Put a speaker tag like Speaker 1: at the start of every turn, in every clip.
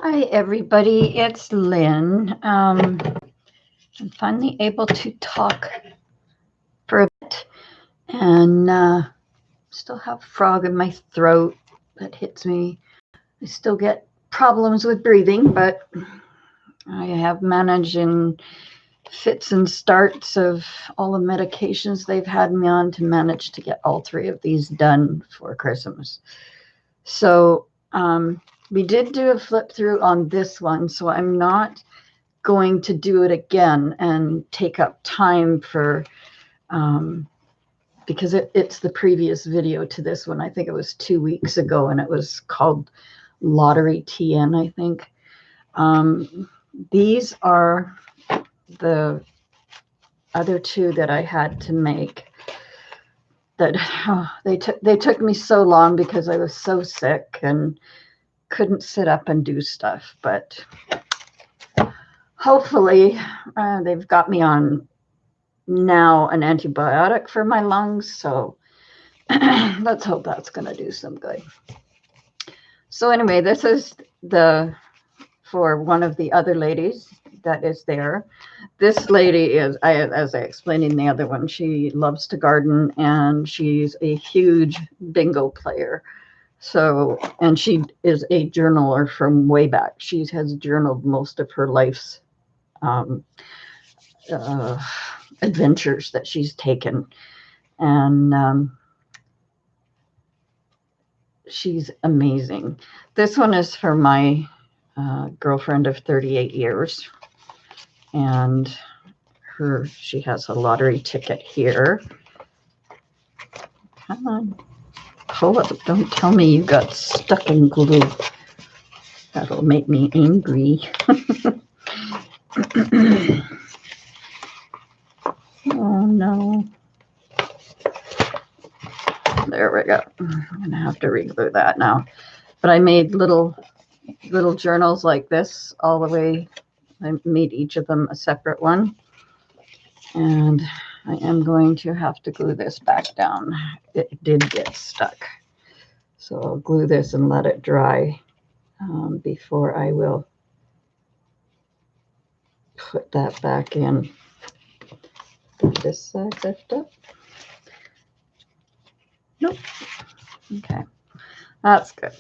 Speaker 1: Hi, everybody. It's Lynn. I'm finally able to talk for a bit, and still have frog in my throat that hits me. I still get problems with breathing, but I have managed in fits and starts of all the medications they've had me on to manage to get all three of these done for Christmas. So we did do a flip through on this one, so I'm not going to do it again and take up time for because it's the previous video to this one. I think it was 2 weeks ago, and it was called Lottery TN, I think. These are the other two that I had to make that they took me so long because I was so sick and couldn't sit up and do stuff, but hopefully they've got me on now an antibiotic for my lungs, so let's hope that's going to do some good. So anyway, this is for one of the other ladies that is there. This lady is, as I explained in the other one, she loves to garden, and she's a huge bingo player. So, and she is a journaler from way back. She has journaled most of her life's adventures that she's taken, and she's amazing. This one is for my girlfriend of 38 years, and she has a lottery ticket here. Come on, pull up. Don't tell me you got stuck in glue. That'll make me angry. Oh no. There we go. I'm gonna have to reglue that now. But I made little journals like this all the way. I made each of them a separate one. And I am going to have to glue this back down. It did get stuck. So I'll glue this and let it dry before I will put that back in. Did this side lift up? Nope. Okay, that's good.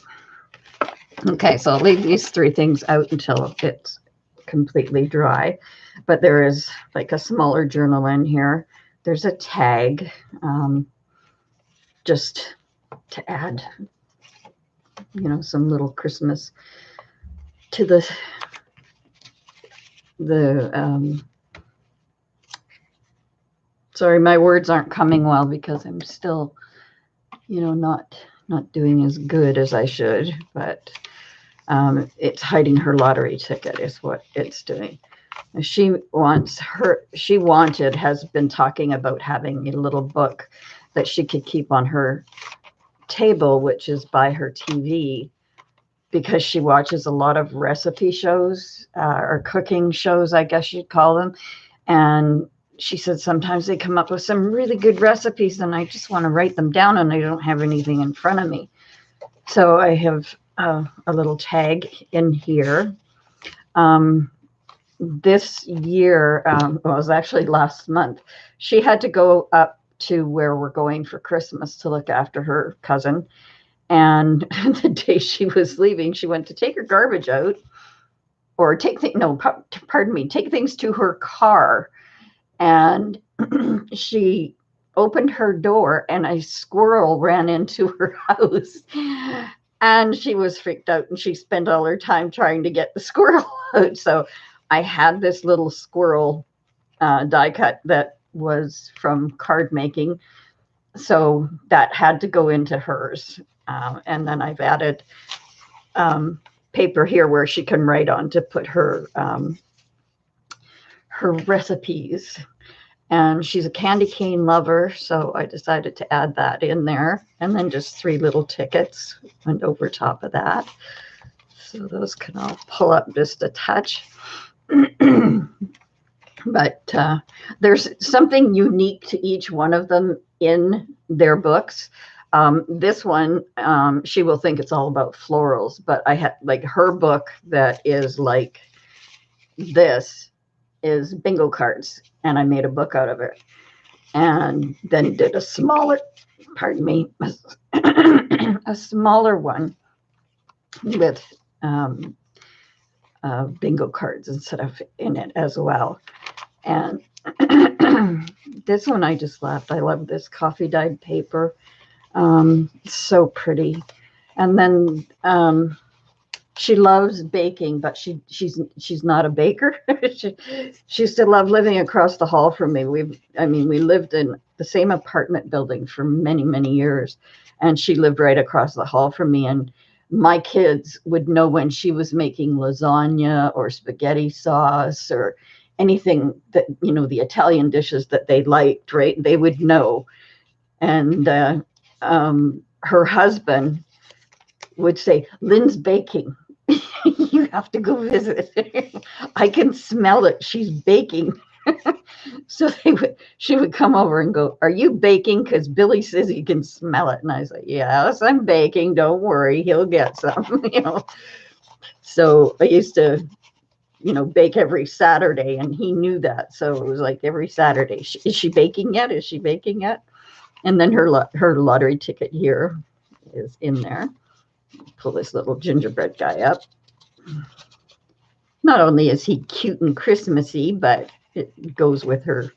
Speaker 1: Okay, so I'll leave these three things out until it's completely dry. But there is like a smaller journal in here. There's a tag just to add, some little Christmas to the sorry, my words aren't coming well because I'm still, not doing as good as I should, but it's hiding her lottery ticket is what it's doing. She has been talking about having a little book that she could keep on her table, which is by her TV, because she watches a lot of recipe shows or cooking shows, I guess you'd call them. And she said sometimes they come up with some really good recipes and I just want to write them down and I don't have anything in front of me. So I have a little tag in here. This year, it was actually last month, she had to go up to where we're going for Christmas to look after her cousin. And the day she was leaving, she went to take her garbage out or take things to her car. And she opened her door and a squirrel ran into her house. And she was freaked out and she spent all her time trying to get the squirrel out. So I had this little squirrel die cut that was from card making. So that had to go into hers. And then I've added paper here where she can write on to put her recipes. And she's a candy cane lover, so I decided to add that in there. And then just 3 little tickets went over top of that. So those can all pull up just a touch. But there's something unique to each one of them in their books. This one, she will think it's all about florals, but I had like her book that is like this is bingo cards, and I made a book out of it, and then did a smaller, pardon me, a smaller one with bingo cards and stuff in it as well. And this one I just left. I love this coffee dyed paper. So pretty. And then she loves baking, but she's not a baker. she used to love living across the hall from me. We lived in the same apartment building for many, many years, and she lived right across the hall from me. And my kids would know when she was making lasagna or spaghetti sauce or anything that, the Italian dishes that they liked, right? They would know. And her husband would say, Lynn's baking. You have to go visit. I can smell it. She's baking. So she would come over and go, are you baking? Because Billy says he can smell it. And I was like, yes, I'm baking. Don't worry. He'll get some, So I used to, bake every Saturday, and he knew that. So it was like every Saturday, is she baking yet? Is she baking yet? And then her lottery ticket here is in there. Pull this little gingerbread guy up. Not only is he cute and Christmassy, but it goes with her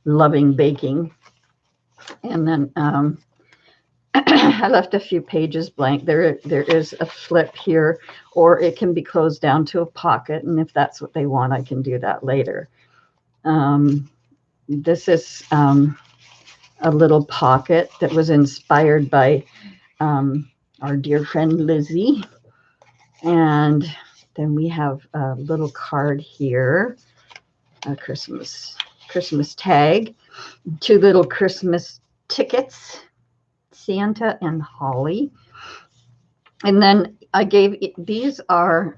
Speaker 1: loving baking. And then I left a few pages blank. There is a flip here, or it can be closed down to a pocket. And if that's what they want, I can do that later. This is a little pocket that was inspired by our dear friend Lizzie. And then we have a little card here, a Christmas tag, 2 little Christmas tickets, Santa and Holly. And then I gave these are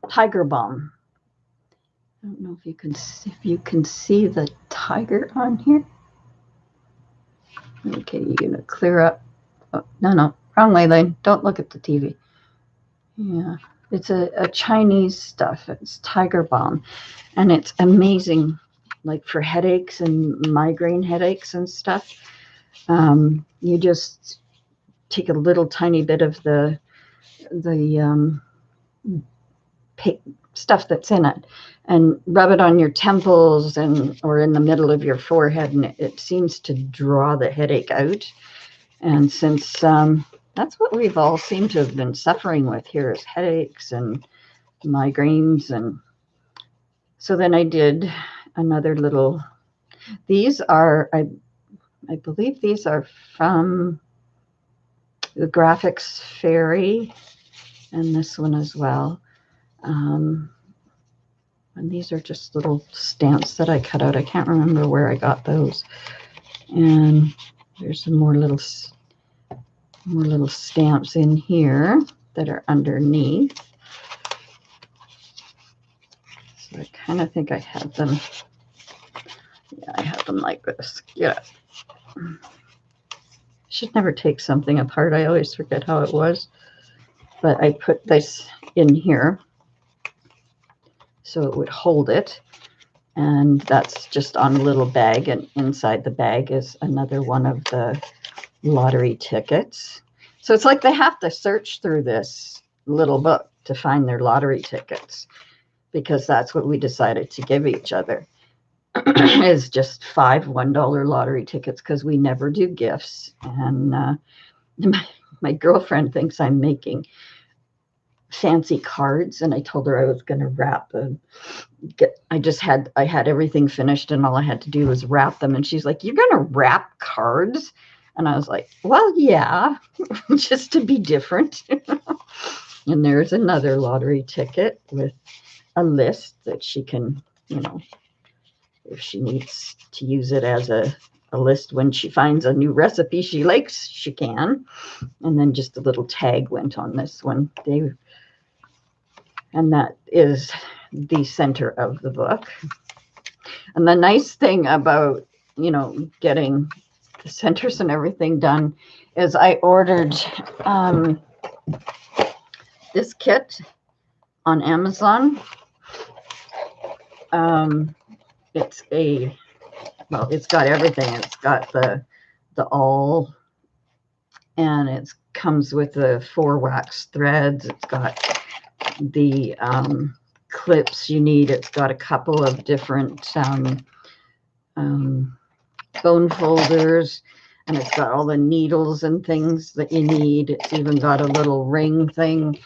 Speaker 1: Tiger Balm. I don't know if you can see the tiger on here. Okay, you're gonna clear up. Oh, no, wrong way, Lane. Don't look at the TV. Yeah, it's a Chinese stuff. It's Tiger Balm, and it's amazing, like for headaches and migraine headaches and stuff. You just take a little tiny bit of the stuff that's in it and rub it on your temples or in the middle of your forehead, and it seems to draw the headache out. And since that's what we've all seemed to have been suffering with here is headaches and migraines. And so then I did another little, these are, I believe these are from the Graphics Fairy, and this one as well. And these are just little stamps that I cut out. I can't remember where I got those. And there's some more little stamps in here that are underneath. So I kind of think I had them. Yeah, I have them like this. Yeah. Should never take something apart. I always forget how it was. But I put this in here so it would hold it. And that's just on a little bag. And inside the bag is another one of the lottery tickets. So it's like they have to search through this little book to find their lottery tickets, because that's what we decided to give each other is just 5 $1 lottery tickets, because we never do gifts. And my girlfriend thinks I'm making fancy cards, and I told her I was going to wrap them. I had everything finished, and all I had to do was wrap them. And she's like, "You're going to wrap cards?" And I was like, "Well, yeah, just to be different." And there's another lottery ticket with a list that she can, if she needs to use it as a list when she finds a new recipe she likes, she can. And then just a little tag went on this one. And that is the center of the book. And the nice thing about, getting the centers and everything done is I ordered this kit on Amazon. It's it's got everything. It's got the awl, and it comes with the 4 wax threads. It's got the clips you need. It's got a couple of different bone folders, and it's got all the needles and things that you need. It's even got a little ring thing,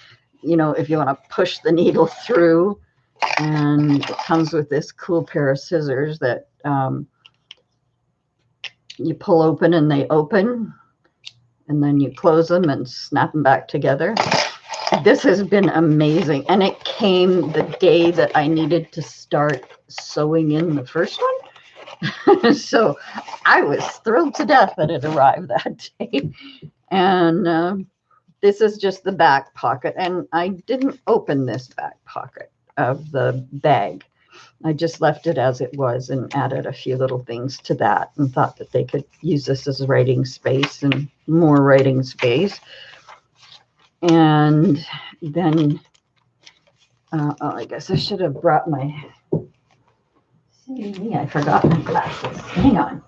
Speaker 1: if you want to push the needle through. And it comes with this cool pair of scissors that you pull open and they open, and then you close them and snap them back together. This has been amazing, and it came the day that I needed to start sewing in the first one. So I was thrilled to death that it arrived that day. And this is just the back pocket, and I didn't open this back pocket of the bag. I just left it as it was and added a few little things to that, and thought that they could use this as writing space and more writing space. And then, I guess I should have brought my, see me, I forgot my glasses. Hang on.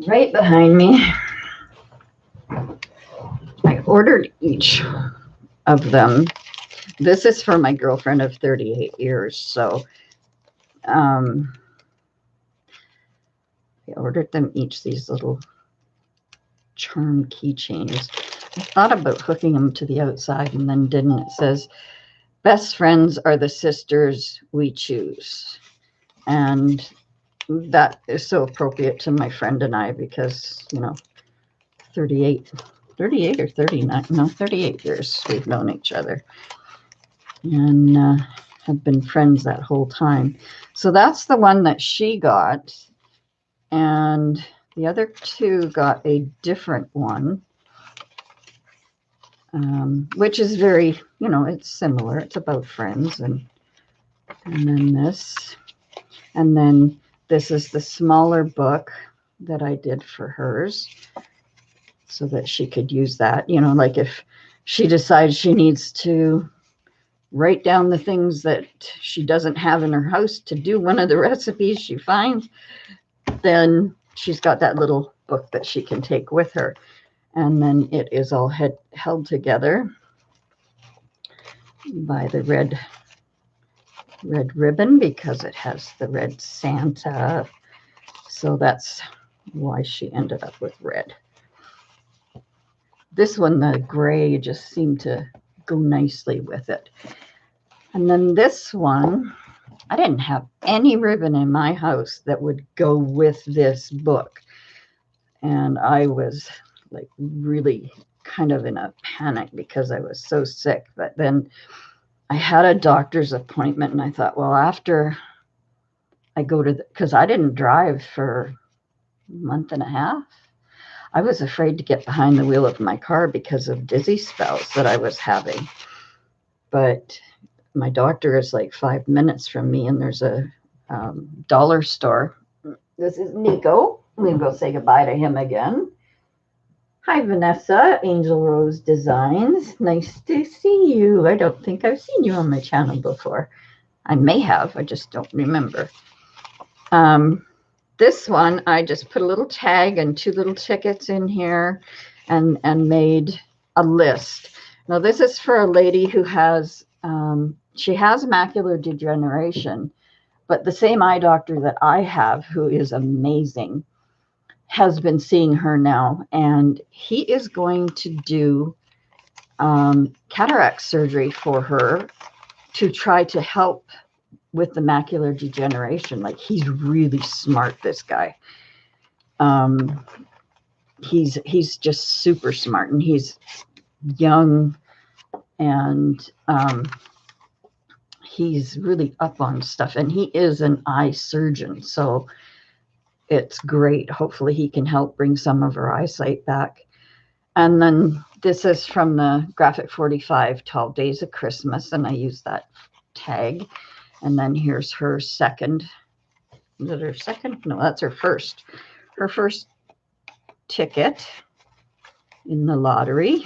Speaker 1: Right behind me. I ordered each of them. This is for my girlfriend of 38 years. So I ordered them each these little charm keychains. I thought about hooking them to the outside and then didn't. It says, "Best friends are the sisters we choose." And that is so appropriate to my friend and I because, 38 or 39, no, 38 years we've known each other, and have been friends that whole time. So that's the one that she got. And the other two got a different one, which is very, it's similar. It's about friends. And then this. And then this is the smaller book that I did for hers so that she could use that. Like if she decides she needs to write down the things that she doesn't have in her house to do one of the recipes she finds, then she's got that little book that she can take with her. And then it is all held together by the red ribbon because it has the red Santa. So that's why she ended up with red. This one, the gray, just seemed to go nicely with it. And then this one, I didn't have any ribbon in my house that would go with this book. And I was like really kind of in a panic because I was so sick. But then I had a doctor's appointment, and I thought, well, after I go to, because I didn't drive for a month and a half. I was afraid to get behind the wheel of my car because of dizzy spells that I was having. But my doctor is like 5 minutes from me, and there's a dollar store. This is Nico. We'll go say goodbye to him again. Hi, Vanessa, Angel Rose Designs. Nice to see you. I don't think I've seen you on my channel before. I may have, I just don't remember. This one, I just put a little tag and 2 little tickets in here and made a list. Now, this is for a lady who has, she has macular degeneration, but the same eye doctor that I have, who is amazing, has been seeing her now, and he is going to do cataract surgery for her to try to help with the macular degeneration. Like, he's really smart, this guy. He's just super smart, and he's young, and he's really up on stuff, and he is an eye surgeon, so it's great. Hopefully he can help bring some of her eyesight back. And then this is from the Graphic 45 12 Days of Christmas, and I use that tag. And then here's her second. Is it her second? No, that's her first. Her first ticket. in the lottery.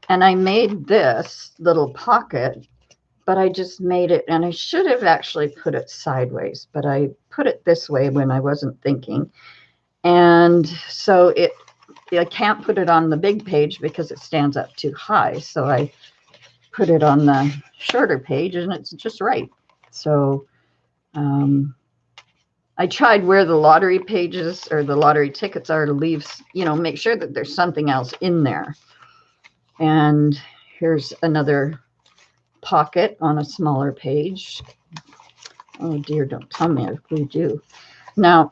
Speaker 1: And I made this little pocket, but I just made it, and I should have actually put it sideways, but I put it this way when I wasn't thinking. And so I can't put it on the big page because it stands up too high. So I put it on the shorter page, and it's just right. So I tried where the lottery pages or the lottery tickets are to leave, make sure that there's something else in there. And here's another pocket on a smaller page. Oh dear, don't tell me I've glued you. Now,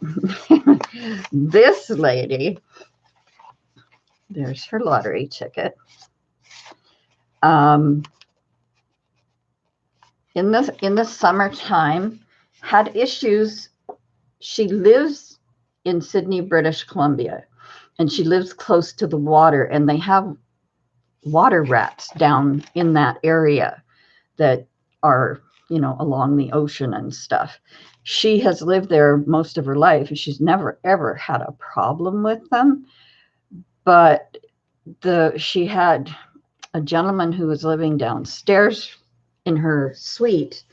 Speaker 1: this lady, there's her lottery ticket. In the summertime, had issues. She lives in Sydney, British Columbia, and she lives close to the water, and they have water rats down in that area that are, along the ocean and stuff. She has lived there most of her life, and she's never, ever had a problem with them. But she had a gentleman who was living downstairs in her suite.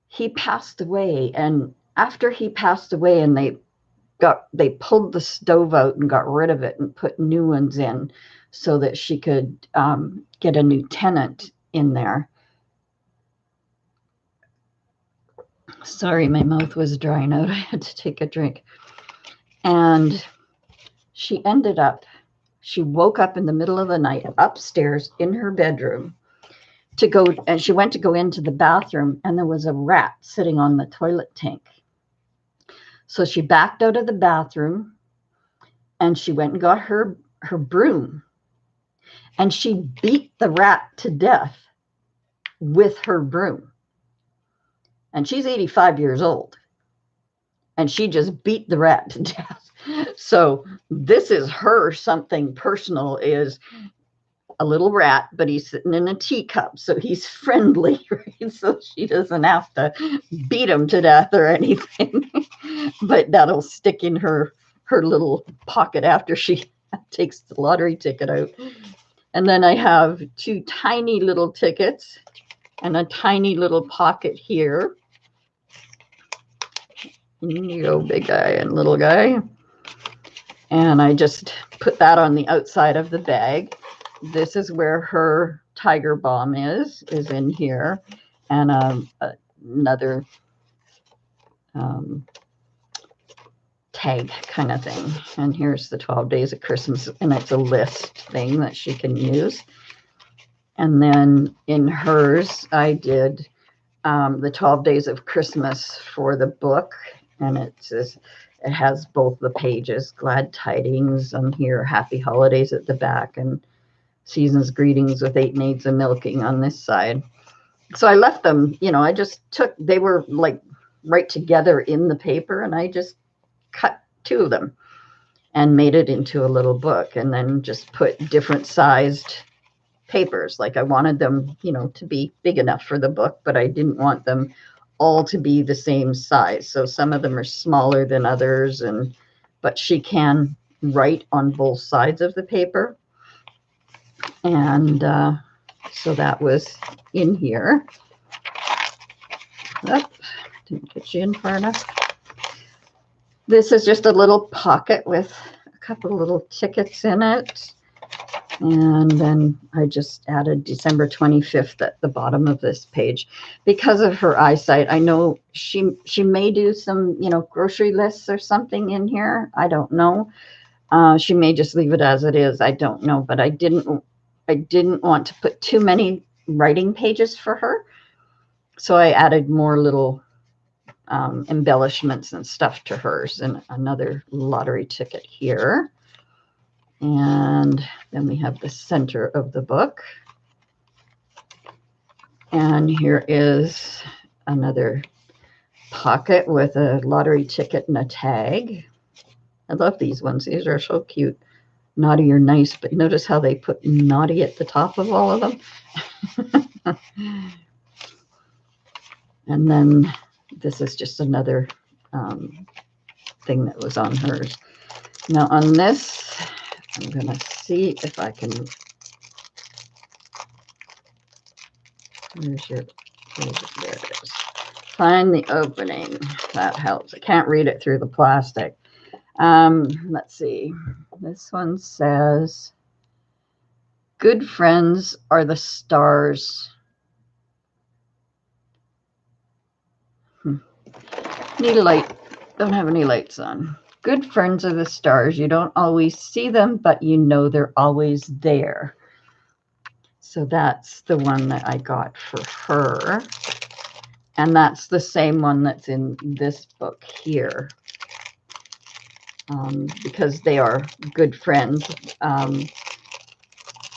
Speaker 1: He passed away, and after he passed away, and they pulled the stove out and got rid of it and put new ones in so that she could get a new tenant in there. Sorry, my mouth was drying out. I had to take a drink. And she woke up in the middle of the night upstairs in her bedroom and she went to go into the bathroom, and there was a rat sitting on the toilet tank. So she backed out of the bathroom, and she went and got her broom, and she beat the rat to death with her broom. And she's 85 years old, and she just beat the rat to death. So this is her something personal, is a little rat, but he's sitting in a teacup, so he's friendly, right? So she doesn't have to beat him to death or anything. But that'll stick in her little pocket after she takes the lottery ticket out. And then I have two tiny little tickets and a tiny little pocket here. In you go, big guy and little guy. And I just put that on the outside of the bag. This is where her tiger balm is in here, and another tag kind of thing. And here's the 12 days of Christmas, and it's a list thing that she can use. And then in hers, I did the 12 days of Christmas for the book, and it has both the pages, glad tidings on here, happy holidays at the back, and season's greetings with 8 maids a milking on this side. So I left them, I just they were like right together in the paper, and I just cut 2 of them and made it into a little book, and then just put different sized papers. Like I wanted them, to be big enough for the book, but I didn't want them all to be the same size. So some of them are smaller than others, but she can write on both sides of the paper. And so that was in here. Didn't get you in far enough. This is just a little pocket with a couple little tickets in it. And then I just added December 25th at the bottom of this page. Because of her eyesight, I know she may do some, grocery lists or something in here. I don't know. She may just leave it as it is. I don't know. But I didn't want to put too many writing pages for her. So I added more little embellishments and stuff to hers, and another lottery ticket here. And then we have the center of the book. And here is another pocket with a lottery ticket and a tag. I love these ones. These are so cute. Naughty or nice, but notice how they put naughty at the top of all of them. And then this is just another thing that was on hers. Now on this, I'm going to see if I can, there it is. Find the opening. That helps. I can't read it through the plastic. Let's see. This one says, good friends are the stars. Need a light. Don't have any lights on. Good friends are the stars. You don't always see them, but you know they're always there. So that's the one that I got for her. And that's the same one that's in this book here. Because they are good friends.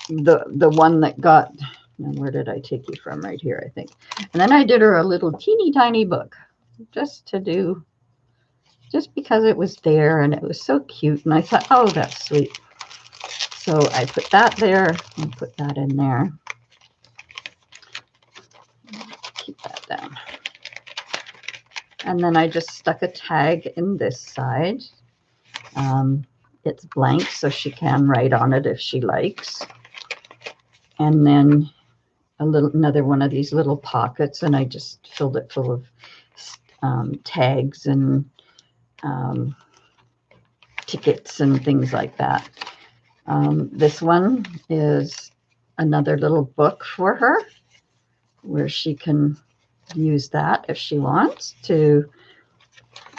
Speaker 1: The one that got, where did I take you from? Right here, I think. And then I did her a little teeny tiny book just because it was there and it was so cute. And I thought, oh, that's sweet. So I put that there and put that in there. Keep that down. And then I just stuck a tag in this side. It's blank, so she can write on it if she likes. And then another one of these little pockets, and I just filled it full of tags and tickets and things like that. This one is another little book for her where she can use that if she wants to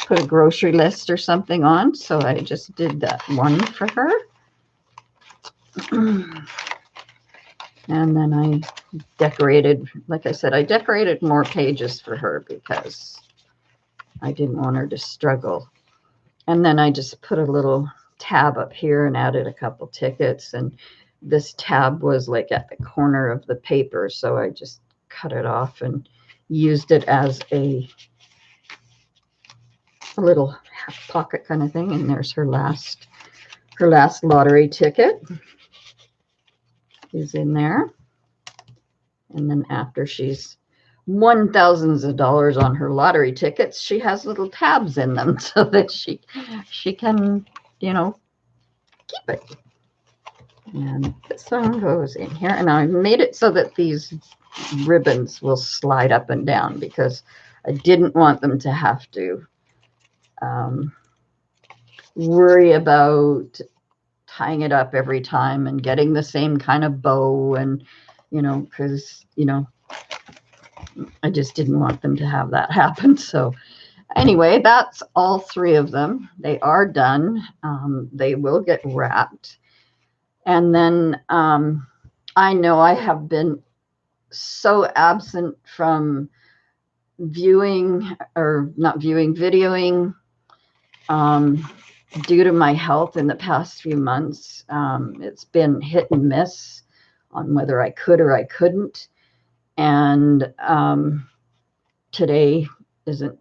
Speaker 1: put a grocery list or something on. So I just did that one for her. And then I decorated, like I said, I decorated more pages for her because I didn't want her to struggle. And then I just put a little tab up here and added a couple tickets. And this tab was like at the corner of the paper. So I just cut it off and used it as a little pocket kind of thing. And there's her last lottery ticket is in there. And then after she's won thousands of dollars on her lottery tickets, she has little tabs in them so that she can, keep it. And this one goes in here. And I made it so that these ribbons will slide up and down because I didn't want them to have to worry about tying it up every time and getting the same kind of bow and, because, I just didn't want them to have that happen. So anyway, that's all three of them. They are done. They will get wrapped. And then I know I have been so absent from videoing due to my health in the past few months. It's been hit and miss on whether I could or I couldn't. And today isn't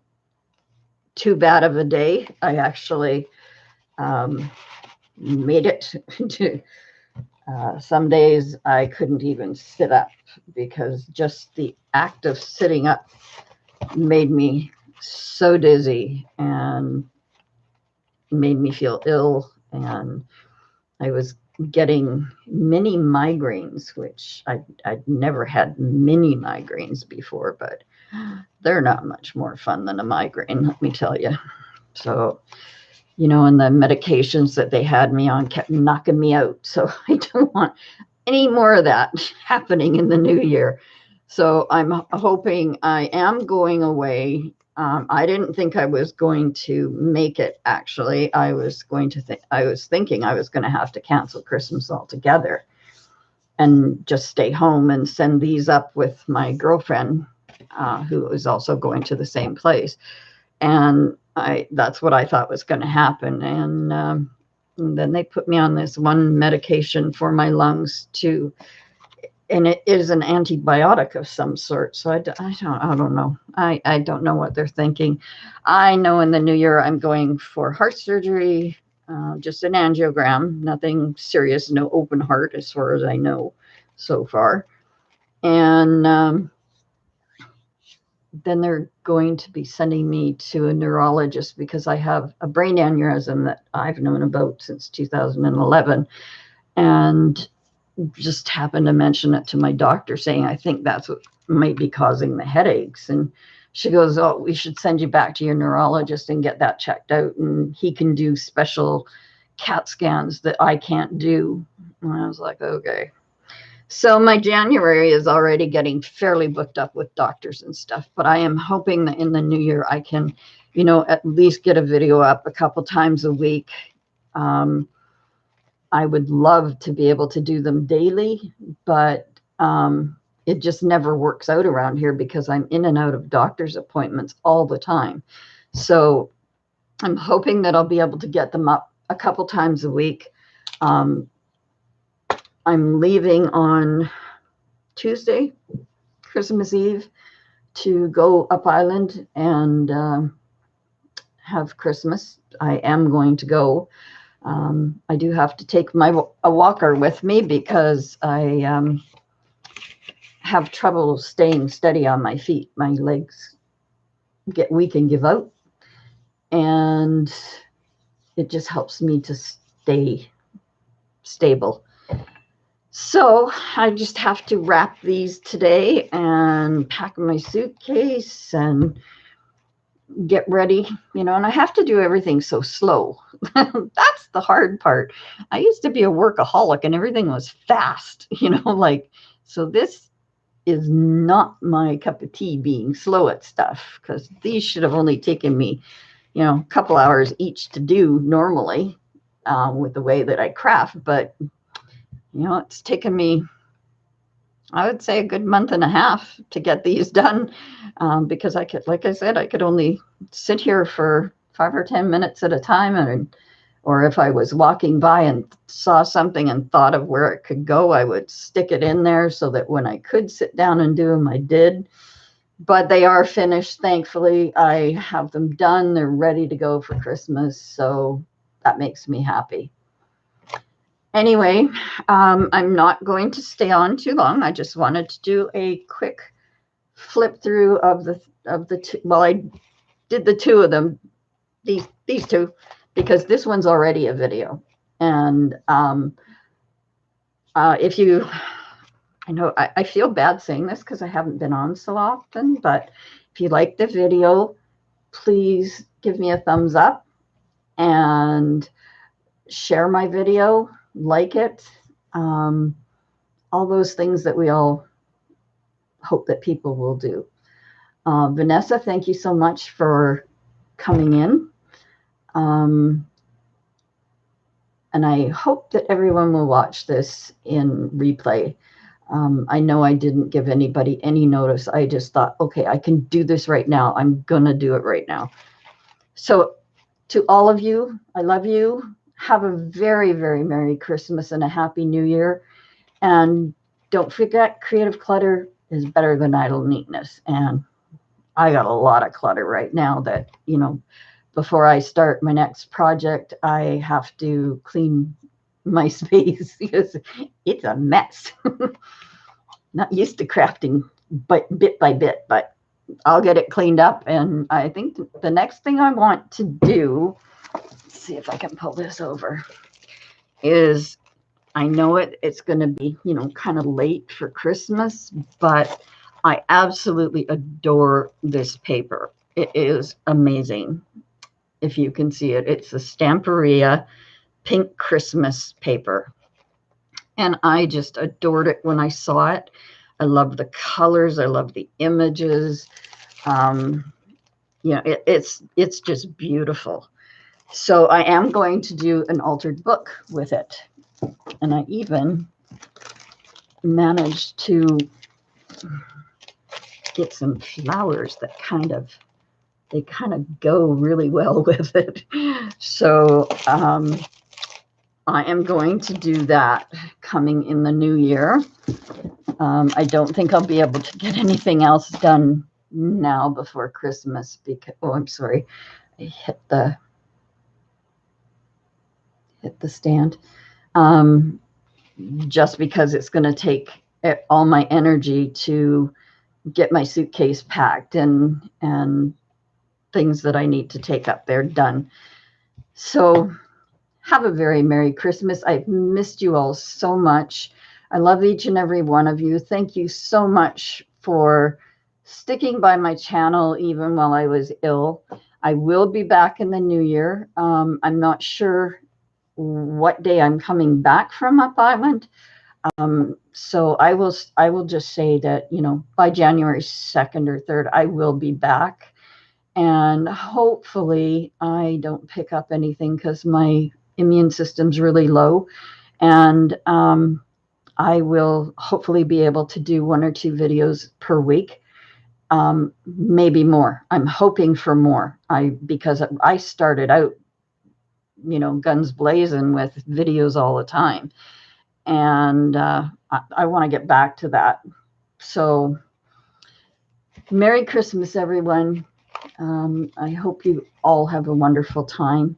Speaker 1: too bad of a day. I actually made it to some days I couldn't even sit up because just the act of sitting up made me so dizzy and made me feel ill. And I was getting mini migraines, which I'd never had mini migraines before, but they're not much more fun than a migraine, let me tell you. So, and the medications that they had me on kept knocking me out. So I don't want any more of that happening in the new year. So I'm hoping I am going away. I didn't think I was going to make it, actually. I was thinking I was going to have to cancel Christmas altogether and just stay home and send these up with my girlfriend, who is also going to the same place. And that's what I thought was going to happen. And then they put me on this one medication for my lungs too. And it is an antibiotic of some sort. So I don't know. I don't know what they're thinking. I know in the new year I'm going for heart surgery, just an angiogram, nothing serious, no open heart as far as I know so far. And then they're going to be sending me to a neurologist because I have a brain aneurysm that I've known about since 2011, and just happened to mention it to my doctor, saying I think that's what might be causing the headaches. And she goes, oh, we should send you back to your neurologist and get that checked out, and he can do special CAT scans that I can't do. And I was like, okay. So my January is already getting fairly booked up with doctors and stuff, but I am hoping that in the new year I can, at least get a video up a couple times a week. I would love to be able to do them daily, but it just never works out around here because I'm in and out of doctor's appointments all the time. So I'm hoping that I'll be able to get them up a couple times a week. I'm leaving on Tuesday, Christmas Eve, to go up island and have Christmas. I am going to go. I do have to take a walker with me because I have trouble staying steady on my feet. My legs get weak and give out, and it just helps me to stay stable. So I just have to wrap these today and pack my suitcase and get ready, and I have to do everything so slow. That's the hard part. I used to be a workaholic and everything was fast, so this is not my cup of tea, being slow at stuff, because these should have only taken me, a couple hours each to do normally with the way that I craft. But it's taken me, I would say, a good month and a half to get these done, because I could, like I said, I could only sit here for 5 or 10 minutes at a time, or if I was walking by and saw something and thought of where it could go, I would stick it in there so that when I could sit down and do them, I did. But they are finished, thankfully. I have them done. They're ready to go for Christmas, so that makes me happy. Anyway, I'm not going to stay on too long. I just wanted to do a quick flip through of the two. Well, I did the two of them, these two, because this one's already a video. And if you, I know I feel bad saying this because I haven't been on so often, but if you like the video, please give me a thumbs up and share my video, like it, all those things that we all hope that people will do. Vanessa, thank you so much for coming in. And I hope that everyone will watch this in replay. I know I didn't give anybody any notice. I just thought, okay, I can do this right now. I'm going to do it right now. So to all of you, I love you. Have a very, very Merry Christmas and a Happy New Year. And don't forget, creative clutter is better than idle neatness. And I got a lot of clutter right now that, before I start my next project, I have to clean my space because it's a mess. Not used to crafting bit by bit, but I'll get it cleaned up. And I think the next thing I want to do, let's see if I can pull this over, is, I know it's going to be, kind of late for Christmas, but I absolutely adore this paper. It is amazing. If you can see it, it's a Stamperia pink Christmas paper. And I just adored it when I saw it. I love the colors. I love the images. It's just beautiful. So I am going to do an altered book with it. And I even managed to get some flowers that kind of go really well with it. So I am going to do that coming in the new year. I don't think I'll be able to get anything else done now before Christmas because, I'm sorry, I hit the stand. Just because it's going to take all my energy to get my suitcase packed and things that I need to take up there done. So have a very Merry Christmas. I've missed you all so much. I love each and every one of you. Thank you so much for sticking by my channel even while I was ill. I will be back in the new year. I'm not sure what day I'm coming back from Up Island. So I will just say that, you know, by January 2nd or 3rd, I will be back. And hopefully I don't pick up anything because my immune system's really low. And I will hopefully be able to do 1 or 2 videos per week, maybe more. I'm hoping for more. Because I started out, you know, guns blazing with videos all the time, and I want to get back to that. So, Merry Christmas, everyone. I hope you all have a wonderful time.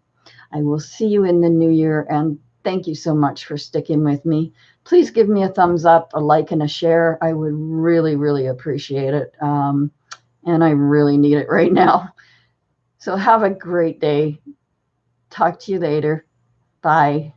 Speaker 1: I will see you in the new year, and thank you so much for sticking with me. Please give me a thumbs up, a like, and a share. I would really, really appreciate it. And I really need it right now. So have a great day. Talk to you later. Bye.